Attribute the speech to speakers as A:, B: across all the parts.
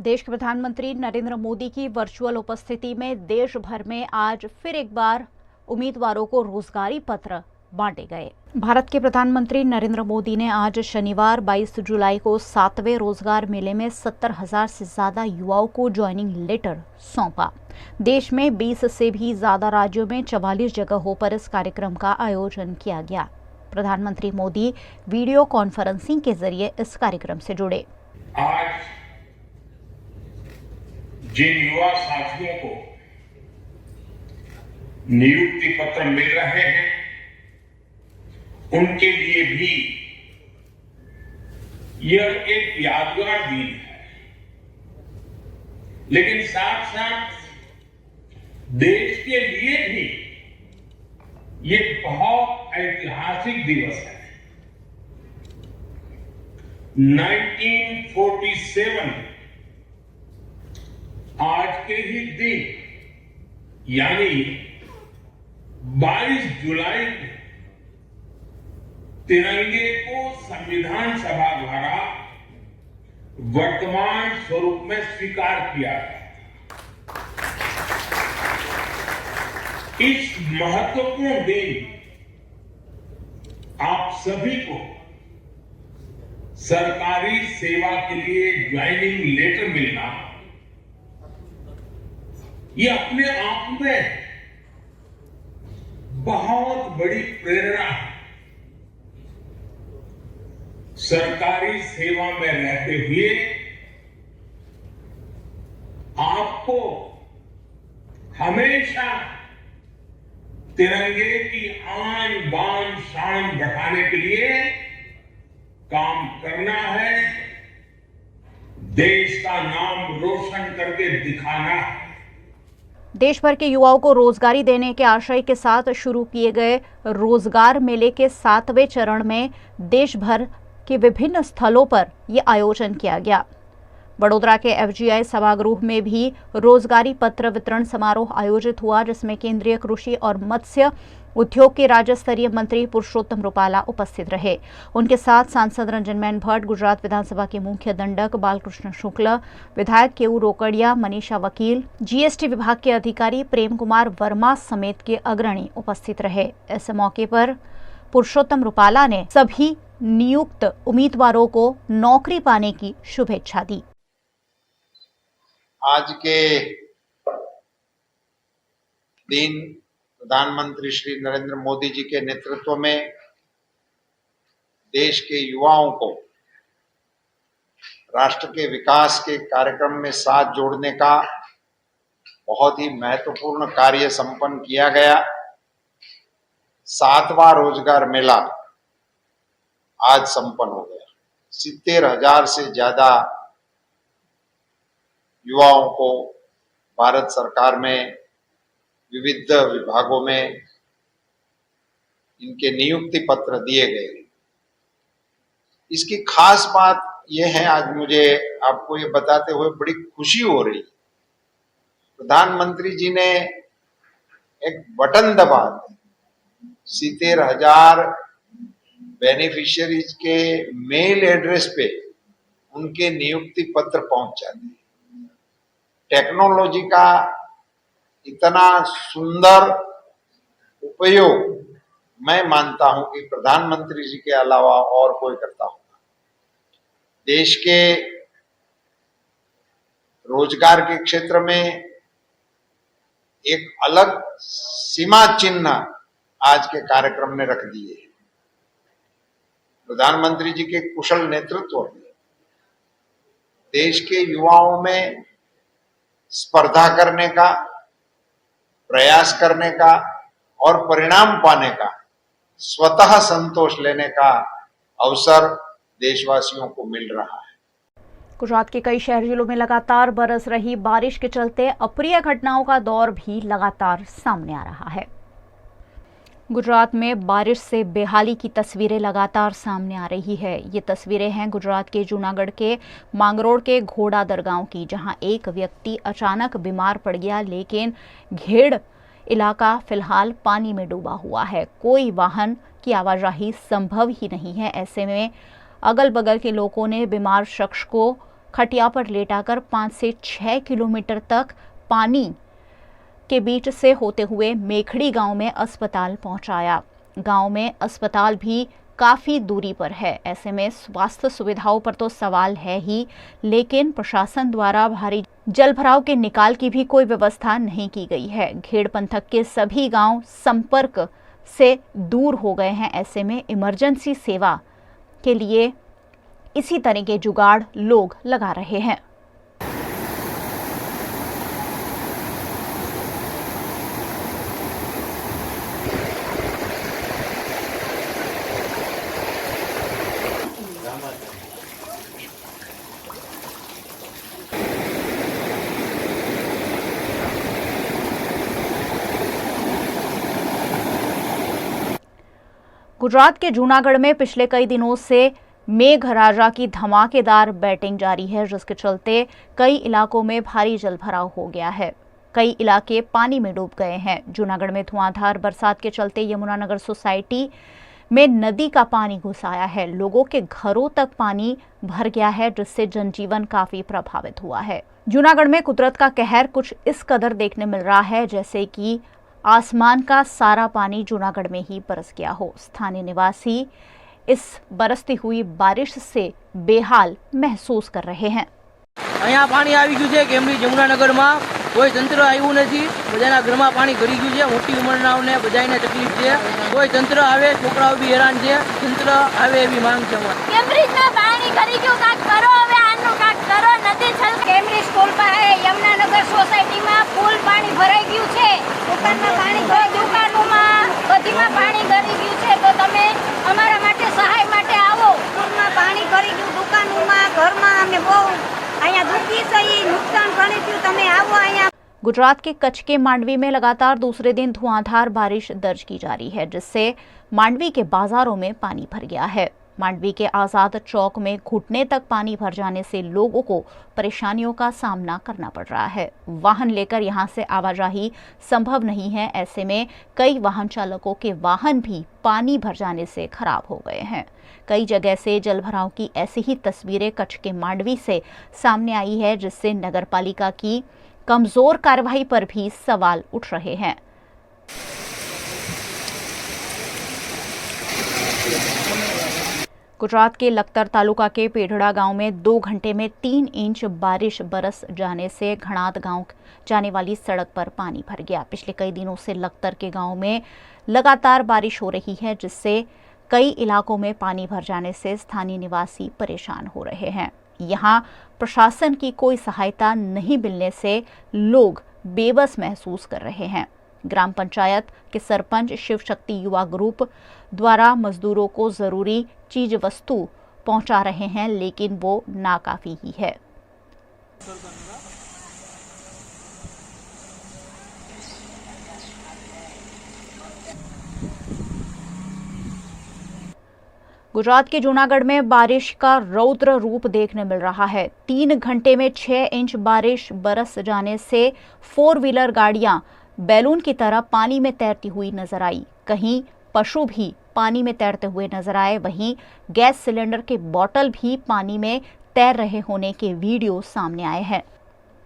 A: देश के प्रधानमंत्री नरेंद्र मोदी की वर्चुअल उपस्थिति में देश भर में आज फिर एक बार उम्मीदवारों को रोजगारी पत्र बांटे गए। भारत के प्रधानमंत्री नरेंद्र मोदी ने आज शनिवार 22 जुलाई को 7वें रोजगार मेले में 70,000 से ज्यादा युवाओं को ज्वाइनिंग लेटर सौंपा। देश में 20 से भी ज्यादा राज्यों में 44 जगहों पर इस कार्यक्रम का आयोजन किया गया। प्रधानमंत्री मोदी वीडियो कॉन्फ्रेंसिंग के जरिए इस कार्यक्रम से जुड़े।
B: आज जिन युवा साथियों को नियुक्ति पत्र मिल रहे हैं, उनके लिए भी यह एक यादगार दिन है, लेकिन साथ साथ देश के लिए भी ये बहुत ऐतिहासिक दिवस है। 1947 आज के ही दिन यानी 22 जुलाई को तिरंगे को संविधान सभा द्वारा वर्तमान स्वरूप में स्वीकार किया गया। इस महत्वपूर्ण दिन आप सभी को सरकारी सेवा के लिए ज्वाइनिंग लेटर मिलना ये अपने आप में बहुत बड़ी प्रेरणा है। सरकारी सेवा में रहते हुए आपको हमेशा तिरंगे की आन बान शान बढ़ाने के लिए काम करना है, देश का नाम रोशन करके दिखाना है।
A: देश भर के युवाओं को रोजगारी देने के आशय के साथ शुरू किए गए रोजगार मेले के 7वें चरण में देश भर के विभिन्न स्थलों पर यह आयोजन किया गया। वडोदरा के FGI सभागृह में भी रोजगारी पत्र वितरण समारोह आयोजित हुआ, जिसमें केंद्रीय कृषि और मत्स्य उद्योग के राज्य स्तरीय मंत्री पुरुषोत्तम रुपाला उपस्थित रहे। उनके साथ सांसद रंजन भट्ट, गुजरात विधानसभा के मुख्य दंडक बालकृष्ण शुक्ल, विधायक केयू रोकड़िया, मनीषा वकील, GST विभाग के अधिकारी प्रेम कुमार वर्मा समेत के अग्रणी उपस्थित रहे। इस मौके पर पुरुषोत्तम रुपाला ने सभी नियुक्त उम्मीदवारों को नौकरी पाने की शुभेच्छा दी।
C: आज के दिन प्रधानमंत्री श्री नरेंद्र मोदी जी के नेतृत्व में देश के युवाओं को राष्ट्र के विकास के कार्यक्रम में साथ जोड़ने का बहुत ही महत्वपूर्ण कार्य संपन्न किया गया। 7वां रोजगार मेला आज संपन्न हो गया। 70,000 से ज्यादा युवाओं को भारत सरकार में विविध विभागों में इनके नियुक्ति पत्र दिए गए। इसकी खास बात यह है, आज मुझे आपको ये बताते हुए बड़ी खुशी हो रही। प्रधानमंत्री जी ने एक बटन दबा 70,000 बेनिफिशियरीज के मेल एड्रेस पे उनके नियुक्ति पत्र पहुंचा दिए। टेक्नोलॉजी का इतना सुंदर उपयोग मैं मानता हूं कि प्रधानमंत्री जी के अलावा और कोई करता होगा। देश के रोजगार के क्षेत्र में एक अलग सीमा चिन्ह आज के कार्यक्रम ने रख दिए। प्रधानमंत्री जी के कुशल नेतृत्व में देश के युवाओं में स्पर्धा करने का, प्रयास करने का और परिणाम पाने का, स्वतः संतोष लेने का अवसर देशवासियों को मिल रहा है।
A: गुजरात के कई शहरी जिलों में लगातार बरस रही बारिश के चलते अप्रिय घटनाओं का दौर भी लगातार सामने आ रहा है। गुजरात में बारिश से बेहाली की तस्वीरें लगातार सामने आ रही है। ये तस्वीरें हैं गुजरात के जूनागढ़ के मांगरोळ के घोड़ादर गांव की, जहां एक व्यक्ति अचानक बीमार पड़ गया, लेकिन घेड़ इलाका फिलहाल पानी में डूबा हुआ है। कोई वाहन की आवाजाही संभव ही नहीं है। ऐसे में अगल बगल के लोगों ने बीमार शख्स को खटिया पर लेटाकर 5 से 6 किलोमीटर तक पानी के बीच से होते हुए मेखड़ी गांव में अस्पताल पहुंचाया। गांव में अस्पताल भी काफी दूरी पर है। ऐसे में स्वास्थ्य सुविधाओं पर तो सवाल है ही, लेकिन प्रशासन द्वारा भारी जलभराव के निकाल की भी कोई व्यवस्था नहीं की गई है। घेड़ पंथक के सभी गांव संपर्क से दूर हो गए हैं। ऐसे में इमरजेंसी सेवा के लिए इसी तरह के जुगाड़ लोग लगा रहे हैं। गुजरात के जूनागढ़ में पिछले कई दिनों से मेघराजा की धमाकेदार बैटिंग जारी है, जिसके चलते कई इलाकों में भारी जलभराव हो गया है। कई इलाके पानी में डूब गए हैं। जूनागढ़ में धुआंधार बरसात के चलते यमुनानगर सोसाइटी में नदी का पानी घुस आया है। लोगों के घरों तक पानी भर गया है, जिससे जनजीवन काफी प्रभावित हुआ है। जूनागढ़ में कुदरत का कहर कुछ इस कदर देखने मिल रहा है जैसे कि आसमान का सारा पानी जूनागढ़ में ही बरस गया हो। स्थानीय निवासी इस बरसती हुई बारिश से बेहाल महसूस कर रहे हैं।
D: अहींया पाणी આવી ગયું છે કેમરી જમુનાનગરમાં કોઈ તંત્ર આવ્યું નથી। બધાના ઘરમાં પાણી ભરી ગયું છે। મોટી ઉંમરનાઓને બધાને તકલીફ છે। કોઈ તંત્ર આવે, છોકરાઓ બી હેરાન છે। તંત્ર આવે એવી માંગ છે અમારી।
E: કેમ્બ્રિજમાં પાણી ભરી ગયું, કાક કરો હવે, આનું કાક કરો। નદી છલ કેમ્બ્રિજ સ્કૂલ પાસે યમુનાનગર સોસાયટીમાં ફૂલ પાણી ભરાઈ ગયું છે। દુકાનમાં પાણી ભરાઈ, દુકાનોમાં બધીમાં પાણી ભરી ગયું છે। તો તમે અમારા માટે સહાય માટે આવો। સ્કૂલમાં પાણી ભરી ગયું, દુકાનોમાં, ઘરમાં અમે બહુ અહીંયા દુખી થઈ, નુકસાન ઘણી થયું। તમે આવો અહીંયા।
A: गुजरात के कच्छ के मांडवी में लगातार दूसरे दिन धुआंधार बारिश दर्ज की जा रही है, जिससे मांडवी के बाजारों में पानी भर गया है। मांडवी के आजाद चौक में घुटने तक पानी भर जाने से लोगों को परेशानियों का सामना करना पड़ रहा है। वाहन लेकर यहां से आवाजाही संभव नहीं है। ऐसे में कई वाहन चालकों के वाहन भी पानी भर जाने से खराब हो गए हैं। कई जगह से जलभराव की ऐसी ही तस्वीरें कच्छ के मांडवी से सामने आई है, जिससे नगरपालिका की कमजोर कार्रवाई पर भी सवाल उठ रहे हैं। गुजरात के लखतर तालुका के पेढ़ड़ा गांव में 2 घंटे में 3 इंच बारिश बरस जाने से घणाद गांव जाने वाली सड़क पर पानी भर गया। पिछले कई दिनों से लखतर के गांव में लगातार बारिश हो रही है, जिससे कई इलाकों में पानी भर जाने से स्थानीय निवासी परेशान हो रहे हैं। यहाँ प्रशासन की कोई सहायता नहीं मिलने से लोग बेबस महसूस कर रहे हैं। ग्राम पंचायत के सरपंच शिव शक्ति युवा ग्रुप द्वारा मजदूरों को जरूरी चीज वस्तु पहुंचा रहे हैं, लेकिन वो नाकाफी ही है। गुजरात के जूनागढ़ में बारिश का रौद्र रूप देखने मिल रहा है। 3 घंटे में 6 इंच बारिश बरस जाने से 4 व्हीलर गाड़ियां बैलून की तरह पानी में तैरती हुई नजर आई। कहीं पशु भी पानी में तैरते हुए नजर आए। वहीं गैस सिलेंडर के बोतल भी पानी में तैर रहे होने के वीडियो सामने आए हैं।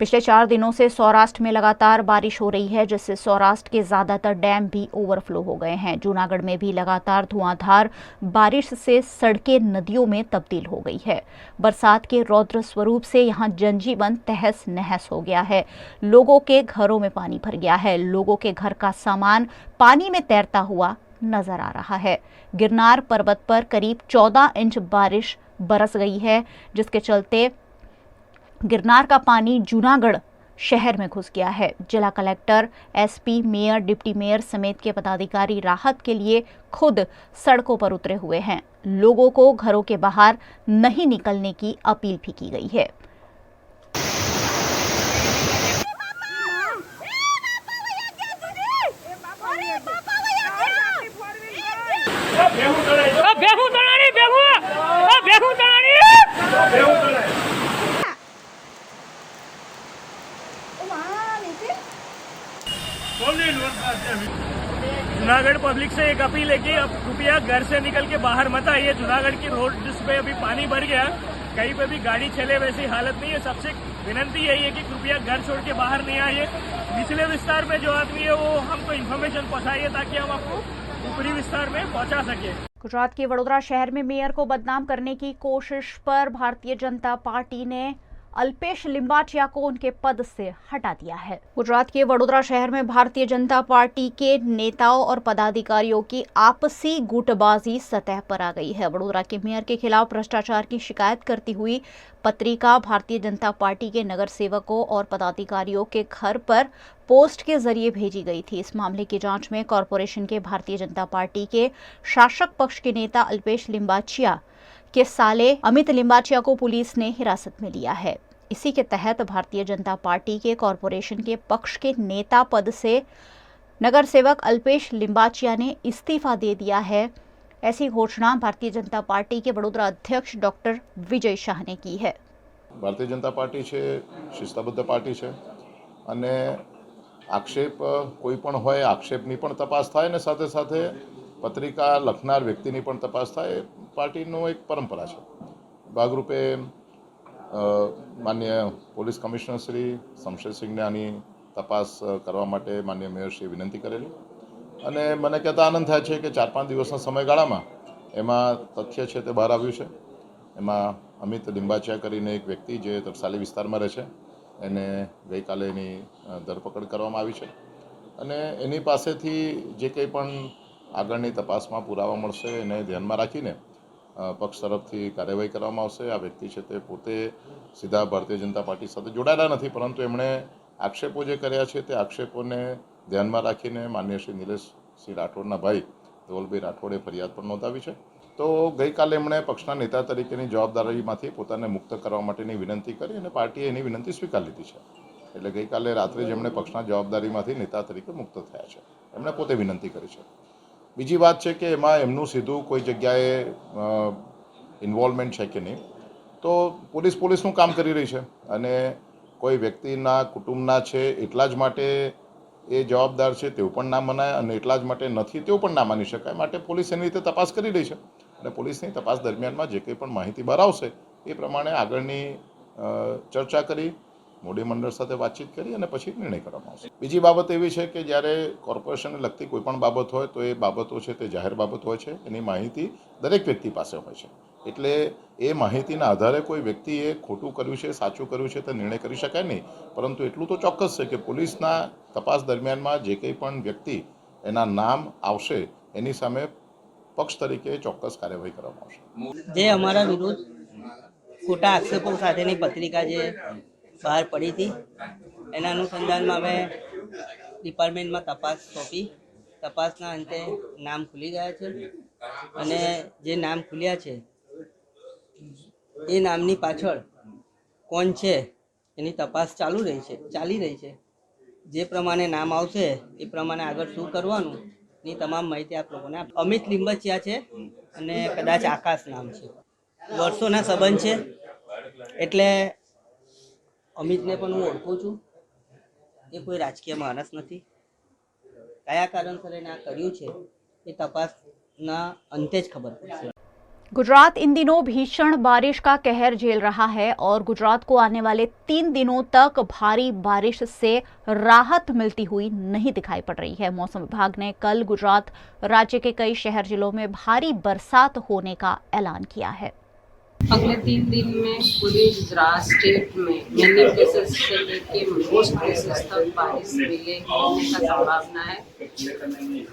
A: पिछले 4 दिनों से सौराष्ट्र में लगातार बारिश हो रही है, जिससे सौराष्ट्र के ज्यादातर डैम भी ओवरफ्लो हो गए हैं। जूनागढ़ में भी लगातार धुआंधार बारिश से सड़कें नदियों में तब्दील हो गई है। बरसात के रौद्र स्वरूप से यहां जनजीवन तहस नहस हो गया है। लोगों के घरों में पानी भर गया है। लोगों के घर का सामान पानी में तैरता हुआ नजर आ रहा है। गिरनार पर्वत पर करीब 14 इंच बारिश बरस गई है, जिसके चलते गिरनार का पानी जूनागढ़ शहर में घुस गया है। जिला collector, SP, mayor, deputy mayor समेत के पदाधिकारी राहत के लिए खुद सड़कों पर उतरे हुए हैं। लोगों को घरों के बाहर नहीं निकलने की अपील भी की गई है।
F: जूनागढ़ पब्लिक से एक अपील है कि अब कृपया घर से निकल के बाहर मत आइए। जूनागढ़ की रोड जिस पे अभी पानी भर गया, कहीं पे भी गाड़ी चले वैसी हालत नहीं है। सबसे विनती यही है कि कृपया घर छोड़ के बाहर नहीं आइए। निचले विस्तार में जो आदमी है वो हमको इन्फॉर्मेशन पहुंचाइए ताकि हम आपको ऊपरी विस्तार में पहुंचा सके।
A: गुजरात के वडोदरा शहर में मेयर को बदनाम करने की कोशिश पर भारतीय जनता पार्टी ने अल्पेश लिंबाचिया को उनके पद से हटा दिया है। गुजरात के वडोदरा शहर में भारतीय जनता पार्टी के नेताओं और पदाधिकारियों की आपसी गुटबाजी सतह पर आ गई है। वडोदरा के मेयर के खिलाफ भ्रष्टाचार की शिकायत करती हुई पत्रिका भारतीय जनता पार्टी के नगर सेवकों और पदाधिकारियों के घर पर पोस्ट के जरिए भेजी गई थी। इस मामले की जांच में कॉरपोरेशन के भारतीय जनता पार्टी के शासक पक्ष के नेता अल्पेश लिंबाचिया के साले अमित लिंबाचिया को पुलिस ने हिरासत में लिया है। इसी के तहत भारतीय जनता पार्टी के कॉरपोरेशन के पक्ष के नेता पद से नगर सेवक अल्पेश लिंबाचिया ने इस्तीफा दे दिया है। ऐसी घोषणा भारतीय जनता पार्टी के वडोदरा अध्यक्ष डॉक्टर विजय शाह ने की है।
G: भारतीय जनता पार्टी છે શિસ્તબદ્ધ પાર્ટી છે અને આક્ષેપ કોઈ પણ હોય આક્ષેપની પણ તપાસ થાય અને સાથે સાથે પત્રિકા લખનાર વ્યક્તિની પણ તપાસ થાય પાર્ટીનો એક પરંપરા છે। ભાગરૂપે માન્ય પોલીસ કમિશનર શ્રી શમશેરસિંહને આની તપાસ કરવા માટે માન્ય મેયરશ્રીએ વિનંતી કરેલી અને મને કહેતા આનંદ થાય છે કે 4-5 દિવસના સમયગાળામાં એમાં તથ્ય છે તે બહાર આવ્યું છે। એમાં અમિત લિંબાચિયા કરીને એક વ્યક્તિ જે તરસાલી વિસ્તારમાં રહે છે એને ગઈકાલે એની ધરપકડ કરવામાં આવી છે અને એની પાસેથી જે કંઈ પણ આગળની તપાસમાં પુરાવા મળશે એને ધ્યાનમાં રાખીને પક્ષ તરફથી કાર્યવાહી કરવામાં આવશે। આ વ્યક્તિ છે તે પોતે સીધા ભારતીય જનતા પાર્ટી સાથે જોડાયેલા નથી, પરંતુ એમણે આક્ષેપો જે કર્યા છે તે આક્ષેપોને ધ્યાનમાં રાખીને માન્ય શ્રી નિલેશસિંહ રાઠોડના ભાઈ ધવલભાઈ રાઠોડે ફરિયાદ પણ નોંધાવી છે। તો ગઈકાલે એમણે પક્ષના નેતા તરીકેની જવાબદારીમાંથી પોતાને મુક્ત કરવા માટેની વિનંતી કરી અને પાર્ટીએ એની વિનંતી સ્વીકારી લીધી છે। એટલે ગઈકાલે રાત્રે જ એમણે પક્ષના જવાબદારીમાંથી નેતા તરીકે મુક્ત થયા છે। એમણે પોતે વિનંતી કરી છે। બીજી વાત છે કે એમાં એમનું સીધું કોઈ જગ્યાએ ઇન્વોલ્વમેન્ટ છે કે નહીં, તો પોલીસનું કામ કરી રહી છે અને કોઈ વ્યક્તિના કુટુંબના છે એટલા જ માટે એ જવાબદાર છે તેવું પણ ના મનાય અને એટલા જ માટે નથી તેવું પણ ના માની શકાય। માટે પોલીસ એની રીતે તપાસ કરી રહી છે અને પોલીસની તપાસ દરમિયાનમાં જે કંઈ પણ માહિતી બહાર આવશે એ પ્રમાણે આગળની ચર્ચા કરી મોડી મંડળ સાથે વાતચીત કરી અને પછી નિર્ણય કરવામાં આવશે। બીજી બાબત એવી છે કે જ્યારે કોર્પોરેશનને લગતી કોઈ પણ બાબત હોય તો એ બાબતો છે તે જાહેર બાબત હોય છે, એની માહિતી દરેક વ્યક્તિ પાસે હોય છે। એટલે એ માહિતીના આધારે કોઈ વ્યક્તિએ ખોટું કર્યું છે સાચું કર્યું છે તે નિર્ણય કરી શકાય નહીં, પરંતુ એટલું તો ચોક્કસ છે કે પોલીસના તપાસ દરમિયાનમાં જે કંઈ પણ વ્યક્તિ એના નામ આવશે એની સામે પક્ષ તરીકે ચોક્કસ કાર્યવાહી કરવામાં આવશે।
D: જે અમારા વિરુદ્ધ ખોટા આક્ષેપો સાથેની પત્રિકા જે બહાર પડી હતી એના અનુસંધાનમાં અમે ડિપાર્ટમેન્ટમાં તપાસ સોંપી। તપાસના અંતે નામ ખુલી ગયા છે અને જે નામ ખુલ્યા છે એ નામની પાછળ કોણ છે એની તપાસ ચાલી રહી છે। જે પ્રમાણે નામ આવશે એ પ્રમાણે આગળ શું કરવાનું ની તમામ માહિતી આપ લોકોને અમિત લિંબાચિયા છે અને કદાચ આકાશ નામ છે। વર્ષોના સંબંધ છે એટલે અમિતને પણ હું ઓળખું છું। એ કોઈ રાજકીય માણસ નથી। કયા કારણસર એને આ કર્યું છે એ તપાસના અંતે જ ખબર પડશે।
A: गुजरात इन दिनों भीषण बारिश का कहर झेल रहा है और गुजरात को आने वाले 3 दिनों तक भारी बारिश से राहत मिलती हुई नहीं दिखाई पड़ रही है। मौसम विभाग ने कल गुजरात राज्य के कई शहर जिलों में भारी बरसात होने का ऐलान किया है।
H: अगले 3 दिन में पूरे गुजरात स्टेट में मैनी प्लेसेस से लेके मोस्ट प्लेसेस तक बारिश मिले होने का संभावना है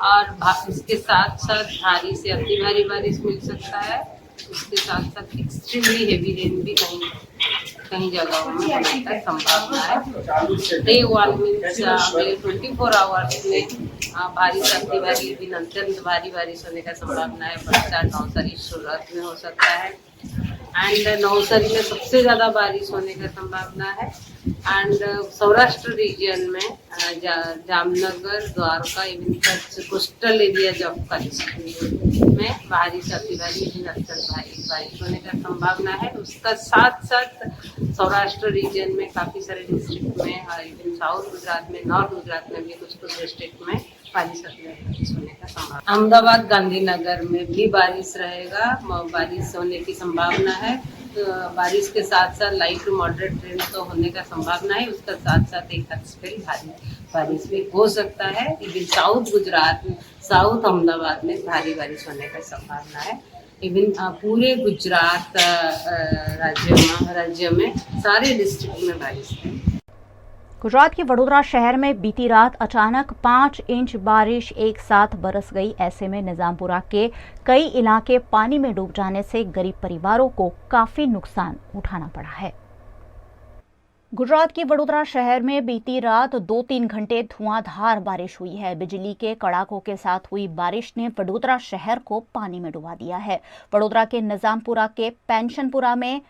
H: और इसके साथ साथ भारी से अति भारी बारिश मिल सकता है। इसके साथ साथ एक्सट्रीमली हेवी रेन भी कहीं जगहों में होने का संभावना है। डे 1 मीन्स अगले 24 आवर्स में भारी से अति भारी दिन अत्यंत भारी बारिश होने का संभावना है। वलसाड नवसारी सूरत में हो सकता है एंड नवसारी में सबसे ज़्यादा बारिश होने का संभावना है एंड सौराष्ट्र रीजन में Jamnagar Dwarka even Kutch coastal areas of Kutch में भारी से अति भारी अत्यंत भारी बारिश होने का संभावना है। उसका साथ साथ सौराष्ट्र रीजन में काफ़ी सारे डिस्ट्रिक्ट में इवन साउथ गुजरात में नॉर्थ गुजरात में भी कुछ डिस्ट्रिक्ट में बारिश होने का संभावना। अहमदाबाद गांधीनगर में भी बारिश रहेगा, बारिश होने की संभावना है। तो बारिश के साथ साथ लाइट टू मॉडरेट रेन तो होने का संभावना है, उसका साथ साथ एक हद भारी बारिश भी हो सकता है। इवन साउथ गुजरात में, साउथ अहमदाबाद में भारी बारिश होने का संभावना है। इवन पूरे गुजरात राज्य में सारे डिस्ट्रिक्ट में बारिश है।
A: गुजरात के वडोदरा शहर में बीती रात अचानक 5 इंच बारिश एक साथ बरस गई। ऐसे में निजामपुरा के कई इलाके पानी में डूब जाने से गरीब परिवारों को काफी नुकसान उठाना पड़ा है। गुजरात के वडोदरा शहर में बीती रात 2-3 घंटे धुआंधार बारिश हुई है। बिजली के कड़ाकों के साथ हुई बारिश ने वडोदरा शहर को पानी में डुबा दिया है। वडोदरा के निजामपुरा के पेंशनपुरा में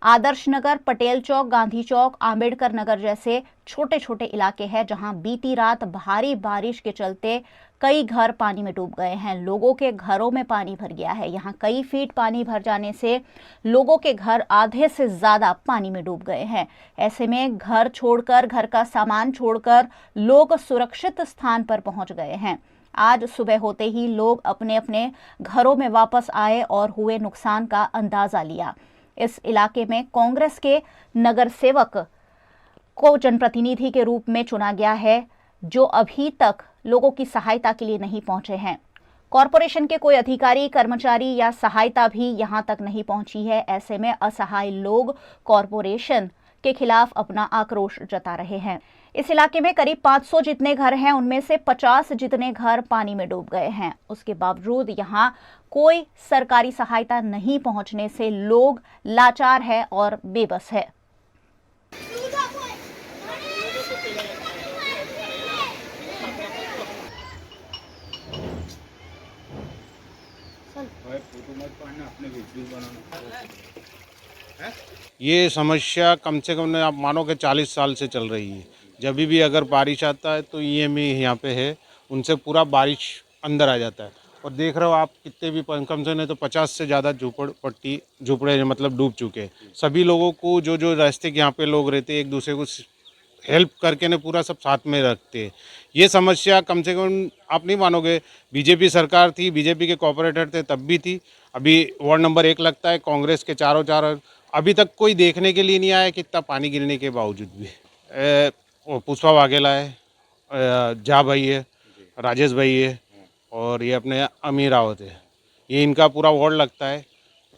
A: आदर्श नगर, पटेल चौक, गांधी चौक, आंबेडकर नगर जैसे छोटे छोटे इलाके हैं जहां बीती रात भारी बारिश के चलते कई घर पानी में डूब गए हैं। लोगों के घरों में पानी भर गया है। यहां कई फीट पानी भर जाने से लोगों के घर आधे से ज्यादा पानी में डूब गए हैं। ऐसे में घर छोड़कर, घर का सामान छोड़कर लोग सुरक्षित स्थान पर पहुंच गए हैं। आज सुबह होते ही लोग अपने अपने घरों में वापस आए और हुए नुकसान का अंदाजा लिया। इस इलाके में कांग्रेस के नगर सेवक को जनप्रतिनिधि के रूप में चुना गया है, जो अभी तक लोगों की सहायता के लिए नहीं पहुंचे हैं। कॉरपोरेशन के कोई अधिकारी, कर्मचारी या सहायता भी यहां तक नहीं पहुंची है। ऐसे में असहाय लोग कॉरपोरेशन के खिलाफ अपना आक्रोश जता रहे हैं। इस इलाके में करीब 500 जितने घर हैं, उनमें से 50 जितने घर पानी में डूब गए हैं। उसके बावजूद यहां कोई सरकारी सहायता नहीं पहुंचने से लोग लाचार है और बेबस है।
I: ये समस्या कम से कम आप मानो कि 40 साल से चल रही है। जब भी अगर बारिश आता है तो ईएमई यहाँ पे है, उनसे पूरा बारिश अंदर आ जाता है। और देख रहे हो आप कितने भी कम से नहीं तो 50 से ज़्यादा झुपड़े मतलब डूब चुके हैं। सभी लोगों को जो रास्ते के यहाँ पे लोग रहते हैं, एक दूसरे को हेल्प करके ने पूरा सब साथ में रखते हैं। ये समस्या कम से कम आप नहीं मानोगे, बीजेपी सरकार थी, बीजेपी के कॉर्पोरेटर थे तब भी थी। अभी वार्ड नंबर 1 लगता है, कांग्रेस के चारों अभी तक कोई देखने के लिए नहीं आया कि इतना पानी गिरने के बावजूद भी। पुष्पा वाघेला है, जा भाई है, राजेश भाई है और ये अपने अमीर रावत है। ये इनका पूरा वार्ड लगता है।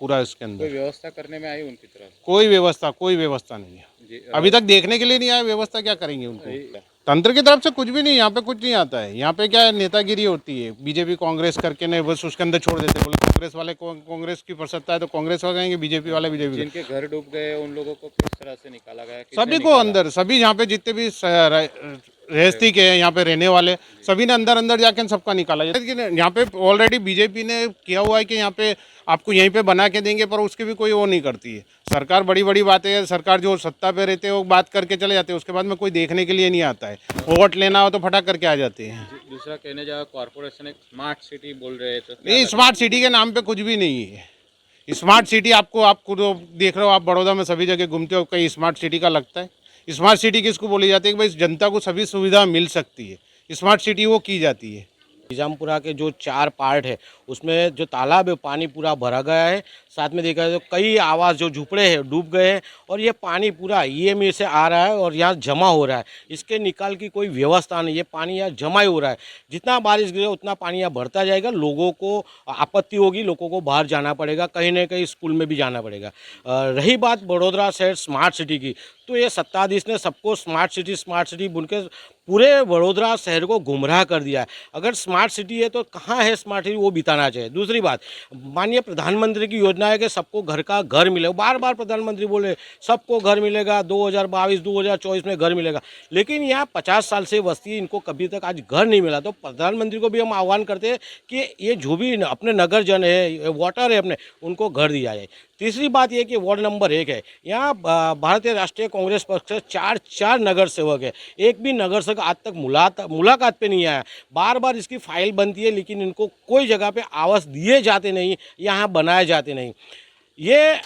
I: पूरा इसके अंदर
J: कोई व्यवस्था करने में आई उनकी तरफ?
I: कोई व्यवस्था नहीं है। अभी तक देखने के लिए नहीं आया। व्यवस्था क्या करेंगे उनको? तंत्र की तरफ से कुछ भी नहीं, यहाँ पे कुछ नहीं आता है। यहाँ पे क्या नेतागिरी होती है, बीजेपी कांग्रेस करके ने बस उसके अंदर छोड़ देते। बोले कांग्रेस वाले कांग्रेस की सत्ता है तो कांग्रेस वाले कहेंगे, बीजेपी वाले बीजेपी।
J: जिनके घर डूब गए उन लोगों को किस तरह से निकाला गया?
I: सभी को अंदर, सभी यहाँ पे जितने भी रहस्ती के यहाँ पे रहने वाले सभी ने अंदर जाके सबका निकाला जाए। यहाँ पे ऑलरेडी बीजेपी ने किया हुआ है कि यहाँ पे आपको यहीं पे बना के देंगे, पर उसकी भी कोई वो नहीं करती है सरकार। बड़ी बातें सरकार जो सत्ता पे रहते हैं वो बात करके चले जाते हैं, उसके बाद में कोई देखने के लिए नहीं आता है। वोट लेना हो तो फटाक करके आ जाते हैं।
J: दूसरा कहने जाओ, कॉर्पोरेशन एक स्मार्ट सिटी बोल रहे थे।
I: नहीं, स्मार्ट सिटी के नाम पे कुछ भी नहीं है। स्मार्ट सिटी आपको तो देख रहे हो, आप बड़ौदा में सभी जगह घूमते हो, कहीं स्मार्ट सिटी का लगता है। स्मार्ट सिटी किसको बोली जाती है कि भाई जनता को सभी सुविधा मिल सकती है। स्मार्ट सिटी वो की जाती है।
K: निजामपुरा के जो 4 पार्ट है उसमें जो तालाब है पानी पूरा भरा गया है। साथ में देखा जाए तो कई आवास जो झुपड़े हैं डूब गए हैं और ये पानी पूरा ईएमई से आ रहा है और यहाँ जमा हो रहा है। इसके निकाल की कोई व्यवस्था नहीं, ये पानी यहाँ जमा ही हो रहा है। जितना बारिश गिरे उतना पानी यहाँ बढ़ता जाएगा। लोगों को आपत्ति होगी, लोगों को बाहर जाना पड़ेगा, कहीं ना कहीं स्कूल में भी जाना पड़ेगा। रही बात बड़ौदा शहर स्मार्ट सिटी की, तो ये सत्ताधीश ने सबको स्मार्ट सिटी बोलकर पूरे वडोदरा शहर को गुमराह कर दिया है। अगर स्मार्ट सिटी है तो कहाँ है स्मार्ट सिटी, वो बिताना चाहिए। दूसरी बात, माननीय प्रधानमंत्री की योजना है कि सबको घर का घर मिले। बार बार प्रधानमंत्री बोले सबको घर मिलेगा, 2022-2024 में घर मिलेगा, लेकिन यहाँ 50 साल से बस्ती है, इनको कभी तक आज घर नहीं मिला। तो प्रधानमंत्री को भी हम आह्वान करते हैं कि ये जो भी अपने नगर जन है, वोटर है अपने, उनको घर दिया जाए। तीसरी बात यह कि वार्ड नंबर 1 है, यहाँ भारतीय राष्ट्रीय कांग्रेस पक्ष से 4 नगर सेवक है। एक भी नगर सेवक आज तक मुलाकात पे नहीं आया। बार बार इसकी फाइल बनती है, लेकिन इनको कोई जगह पे आवास दिए जाते नहीं, यहाँ बनाए जाते नहीं। ये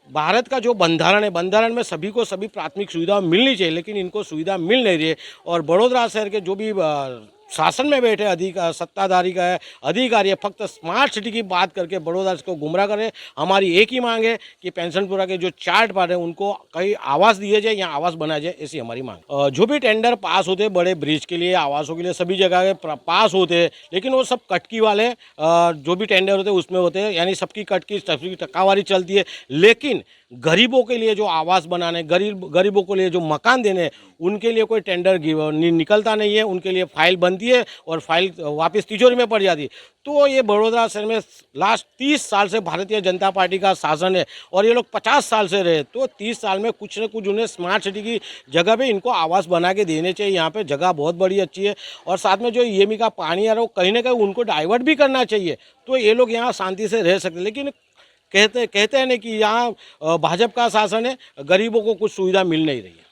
K: भारत का जो बंधारण है, बंधारण में सभी को सभी प्राथमिक सुविधा मिलनी चाहिए, लेकिन इनको सुविधा मिल नहीं रही है। और बड़ौदा शहर के जो भी शासन में बैठे सत्ताधारी का है, अधिकारी है, फक्त स्मार्ट सिटी की बात करके बड़ौदा को गुमराह करे। हमारी एक ही मांग है कि पेंशनपुरा के जो 4 पार्ट है उनको कहीं आवास दिए जाए या आवास बनाया जाए, ऐसी हमारी मांग। जो भी टेंडर पास होते बड़े ब्रिज के लिए, आवासों के लिए, सभी जगह के पास होते हैं, लेकिन वो सब कटकी वाले जो भी टेंडर होते हैं उसमें होते हैं, यानी सबकी कटकी सबकी टक्कावारी चलती है। लेकिन गरीबों के लिए जो आवास बनाने, गरीबों के लिए जो मकान देने, उनके लिए कोई टेंडर निकलता नहीं है। उनके लिए फाइल बनती है और फाइल वापस तिजोरी में पड़ जाती है। तो ये बड़ौदा शहर में लास्ट 30 साल से भारतीय जनता पार्टी का शासन है और ये लोग 50 साल से रहे, तो 30 साल में कुछ न कुछ उन्हें स्मार्ट सिटी की जगह पे इनको आवास बना के देने चाहिए। यहाँ पे जगह बहुत बड़ी अच्छी है और साथ में जो ईएमआई का पानी आ रहा है वो कहीं ना कहीं उनको डाइवर्ट भी करना चाहिए, तो ये लोग यहाँ शांति से रह सकते। लेकिन कहते हैं ना कि यहाँ भाजपा का शासन है, गरीबों को कुछ सुविधा मिल नहीं रही है।